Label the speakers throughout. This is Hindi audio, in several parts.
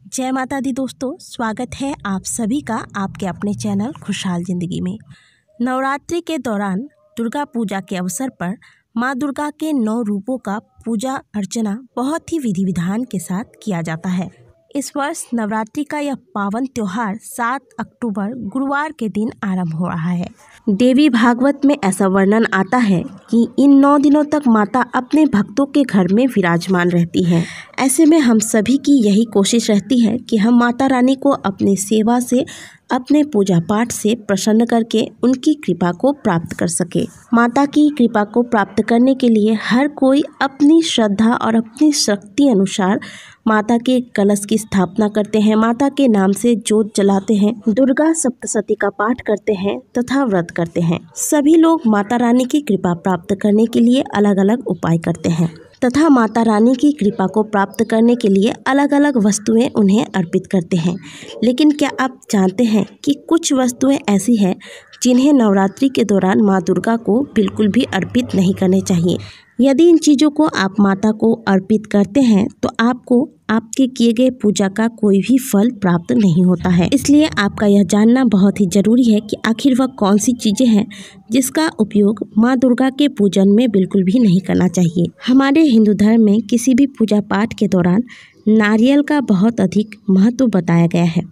Speaker 1: जय माता दी दोस्तों, स्वागत है आप सभी का आपके अपने चैनल खुशहाल ज़िंदगी में। नवरात्रि के दौरान दुर्गा पूजा के अवसर पर माँ दुर्गा के 9 रूपों का पूजा अर्चना बहुत ही विधि विधान के साथ किया जाता है। इस वर्ष नवरात्रि का यह पावन त्योहार 7 अक्टूबर गुरुवार के दिन आरंभ हो रहा है। देवी भागवत में ऐसा वर्णन आता है कि इन 9 दिनों तक माता अपने भक्तों के घर में विराजमान रहती हैं। ऐसे में हम सभी की यही कोशिश रहती है कि हम माता रानी को अपनी सेवा से, अपने पूजा पाठ से प्रसन्न करके उनकी कृपा को प्राप्त कर सके। माता की कृपा को प्राप्त करने के लिए हर कोई अपनी श्रद्धा और अपनी शक्ति अनुसार माता के कलश की स्थापना करते हैं, माता के नाम से जोत जलाते हैं, दुर्गा सप्तशती का पाठ करते हैं तथा व्रत करते हैं। सभी लोग माता रानी की कृपा प्राप्त करने के लिए अलग अलग उपाय करते हैं तथा माता रानी की कृपा को प्राप्त करने के लिए अलग अलग वस्तुएं उन्हें अर्पित करते हैं। लेकिन क्या आप जानते हैं कि कुछ वस्तुएं ऐसी हैं जिन्हें नवरात्रि के दौरान माँ दुर्गा को बिल्कुल भी अर्पित नहीं करने चाहिए। यदि इन चीज़ों को आप माता को अर्पित करते हैं तो आपको आपके किए गए पूजा का कोई भी फल प्राप्त नहीं होता है। इसलिए आपका यह जानना बहुत ही जरूरी है कि आखिर वह कौन सी चीज़ें हैं जिसका उपयोग माँ दुर्गा के पूजन में बिल्कुल भी नहीं करना चाहिए। हमारे हिंदू धर्म में किसी भी पूजा पाठ के दौरान नारियल का बहुत अधिक महत्व बताया गया है।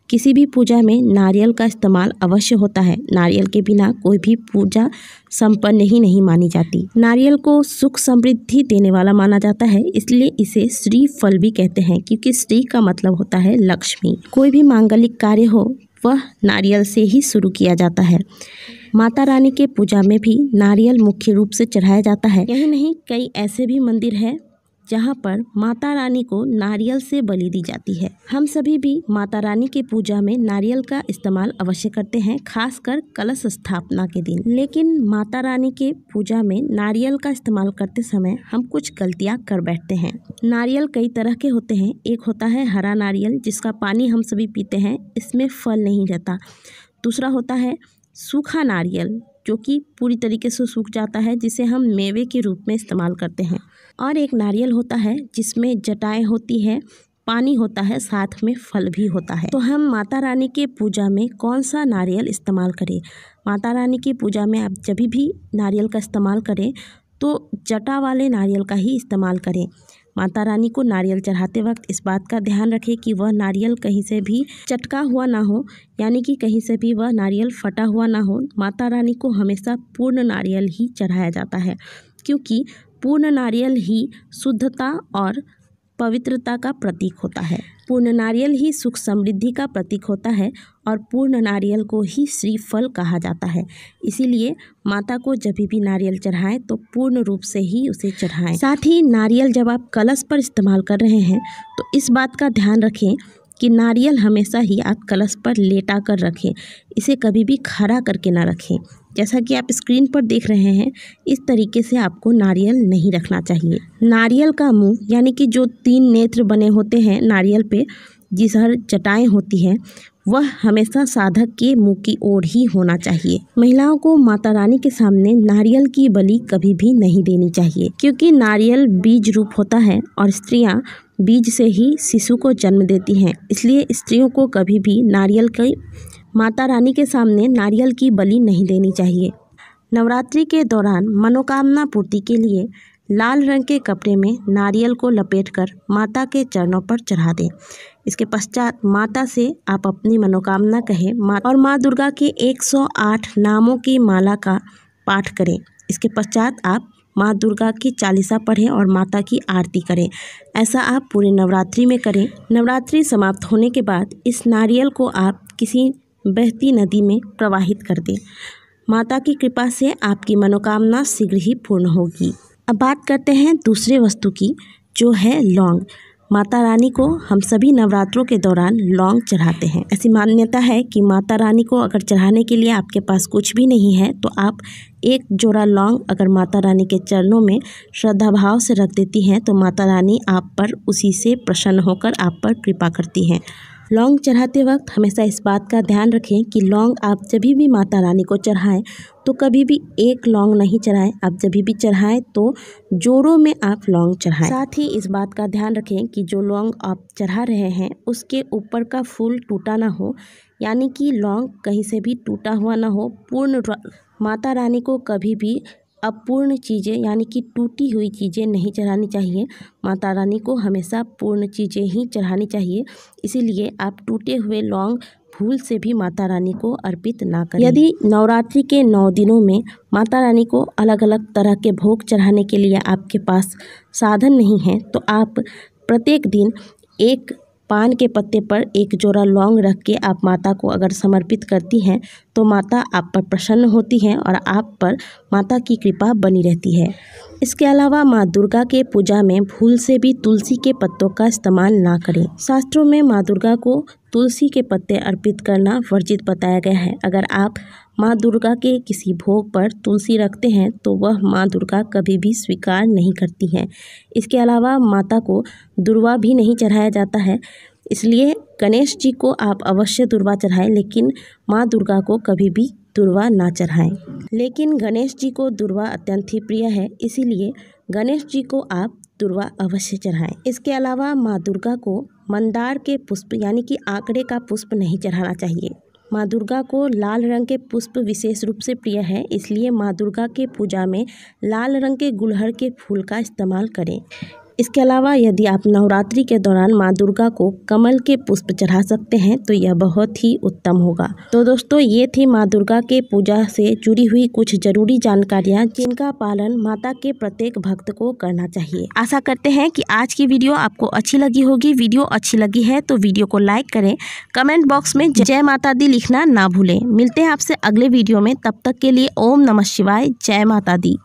Speaker 1: किसी भी पूजा में नारियल का इस्तेमाल अवश्य होता है। नारियल के बिना कोई भी पूजा संपन्न ही नहीं मानी जाती। नारियल को सुख समृद्धि देने वाला माना जाता है, इसलिए इसे श्री फल भी कहते हैं, क्योंकि श्री का मतलब होता है लक्ष्मी। कोई भी मांगलिक कार्य हो वह नारियल से ही शुरू किया जाता है। माता रानी के पूजा में भी नारियल मुख्य रूप से चढ़ाया जाता है। यही नहीं, कई ऐसे भी मंदिर हैं जहाँ पर माता रानी को नारियल से बलि दी जाती है। हम सभी भी माता रानी के पूजा में नारियल का इस्तेमाल अवश्य करते हैं, खासकर कलश स्थापना के दिन। लेकिन माता रानी के पूजा में नारियल का इस्तेमाल करते समय हम कुछ गलतियाँ कर बैठते हैं। नारियल कई तरह के होते हैं। एक होता है हरा नारियल, जिसका पानी हम सभी पीते हैं, इसमें फल नहीं रहता। दूसरा होता है सूखा नारियल, जो कि पूरी तरीके से सूख जाता है, जिसे हम मेवे के रूप में इस्तेमाल करते हैं। और एक नारियल होता है जिसमें जटाएं होती है, पानी होता है, साथ में फल भी होता है। तो हम माता रानी के पूजा में कौन सा नारियल इस्तेमाल करें? माता रानी की पूजा में आप जब भी नारियल का इस्तेमाल करें तो जटा वाले नारियल का ही इस्तेमाल करें। माता रानी को नारियल चढ़ाते वक्त इस बात का ध्यान रखें कि वह नारियल कहीं से भी चटका हुआ ना हो, यानी कि कहीं से भी वह नारियल फटा हुआ ना हो। माता रानी को हमेशा पूर्ण नारियल ही चढ़ाया जाता है, क्योंकि पूर्ण नारियल ही शुद्धता और पवित्रता का प्रतीक होता है। पूर्ण नारियल ही सुख समृद्धि का प्रतीक होता है और पूर्ण नारियल को ही श्रीफल कहा जाता है। इसीलिए माता को जब भी नारियल चढ़ाएं तो पूर्ण रूप से ही उसे चढ़ाएं। साथ ही नारियल जब आप कलश पर इस्तेमाल कर रहे हैं तो इस बात का ध्यान रखें कि नारियल हमेशा ही आप कलश पर लेटा कर रखें, इसे कभी भी खड़ा करके ना रखें। जैसा कि आप स्क्रीन पर देख रहे हैं, इस तरीके से आपको नारियल नहीं रखना चाहिए। नारियल का मुंह, यानी कि जो 3 नेत्र बने होते हैं नारियल पे, जिस हर जटाएं होती हैं, वह हमेशा साधक के मुंह की ओर ही होना चाहिए। महिलाओं को माता रानी के सामने नारियल की बलि कभी भी नहीं देनी चाहिए, क्योंकि नारियल बीज रूप होता है और स्त्रियां बीज से ही शिशु को जन्म देती हैं। इसलिए स्त्रियों को कभी भी माता रानी के सामने नारियल की बलि नहीं देनी चाहिए। नवरात्रि के दौरान मनोकामना पूर्ति के लिए लाल रंग के कपड़े में नारियल को लपेटकर माता के चरणों पर चढ़ा दें। इसके पश्चात माता से आप अपनी मनोकामना कहें और माँ दुर्गा के 108 नामों की माला का पाठ करें। इसके पश्चात आप माँ दुर्गा की चालीसा पढ़ें और माता की आरती करें। ऐसा आप पूरे नवरात्रि में करें। नवरात्रि समाप्त होने के बाद इस नारियल को आप किसी बहती नदी में प्रवाहित कर दें। माता की कृपा से आपकी मनोकामना शीघ्र ही पूर्ण होगी। अब बात करते हैं दूसरे वस्तु की, जो है लौंग। माता रानी को हम सभी नवरात्रों के दौरान लौंग चढ़ाते हैं। ऐसी मान्यता है कि माता रानी को अगर चढ़ाने के लिए आपके पास कुछ भी नहीं है तो आप एक जोड़ा लौंग अगर माता रानी के चरणों में श्रद्धा भाव से रख देती हैं तो माता रानी आप पर उसी से प्रसन्न होकर आप पर कृपा करती हैं। लौंग चढ़ाते वक्त हमेशा इस बात का ध्यान रखें कि लौंग आप जब भी माता रानी को चढ़ाएं तो कभी भी एक लौंग नहीं चढ़ाएं। आप जब भी चढ़ाएं तो जोड़ों में आप लौंग चढ़ाएं। साथ ही इस बात का ध्यान रखें कि जो लौंग आप चढ़ा रहे हैं उसके ऊपर का फूल टूटा ना हो, यानी कि लौंग कहीं से भी टूटा हुआ ना हो। माता रानी को कभी भी अपूर्ण चीज़ें यानी कि टूटी हुई चीज़ें नहीं चढ़ानी चाहिए। माता रानी को हमेशा पूर्ण चीज़ें ही चढ़ानी चाहिए। इसीलिए आप टूटे हुए लौंग भूल से भी माता रानी को अर्पित ना करें। यदि नवरात्रि के 9 दिनों में माता रानी को अलग अलग तरह के भोग चढ़ाने के लिए आपके पास साधन नहीं है तो आप प्रत्येक दिन एक पान के पत्ते पर एक जोड़ा लौंग रख के आप माता को अगर समर्पित करती हैं तो माता आप पर प्रसन्न होती हैं और आप पर माता की कृपा बनी रहती है। इसके अलावा माँ दुर्गा के पूजा में भूल से भी तुलसी के पत्तों का इस्तेमाल ना करें। शास्त्रों में माँ दुर्गा को तुलसी के पत्ते अर्पित करना वर्जित बताया गया है। अगर आप माँ दुर्गा के किसी भोग पर तुलसी रखते हैं तो वह माँ दुर्गा कभी भी स्वीकार नहीं करती हैं। इसके अलावा माता को दुर्वा भी नहीं चढ़ाया जाता है, इसलिए गणेश जी को आप अवश्य दुर्वा चढ़ाएं, लेकिन माँ दुर्गा को कभी भी दुर्वा ना चढ़ाएं। लेकिन गणेश जी को दुर्वा अत्यंत ही प्रिय है, इसीलिए गणेश जी को आप दुर्वा अवश्य चढ़ाएं। इसके अलावा माँ दुर्गा को मंदार के पुष्प यानी कि आंकड़े का पुष्प नहीं चढ़ाना चाहिए। माँ दुर्गा को लाल रंग के पुष्प विशेष रूप से प्रिय है, इसलिए माँ दुर्गा के पूजा में लाल रंग के गुलहड़ के फूल का इस्तेमाल करें। इसके अलावा यदि आप नवरात्रि के दौरान माँ दुर्गा को कमल के पुष्प चढ़ा सकते हैं तो यह बहुत ही उत्तम होगा। तो दोस्तों, ये थी माँ दुर्गा के पूजा से जुड़ी हुई कुछ जरूरी जानकारियाँ जिनका पालन माता के प्रत्येक भक्त को करना चाहिए। आशा करते हैं कि आज की वीडियो आपको अच्छी लगी होगी। वीडियो अच्छी लगी है तो वीडियो को लाइक करें, कमेंट बॉक्स में जय माता दी लिखना ना भूलें। मिलते हैं आपसे अगले वीडियो में, तब तक के लिए ओम नमः शिवाय, जय माता दी।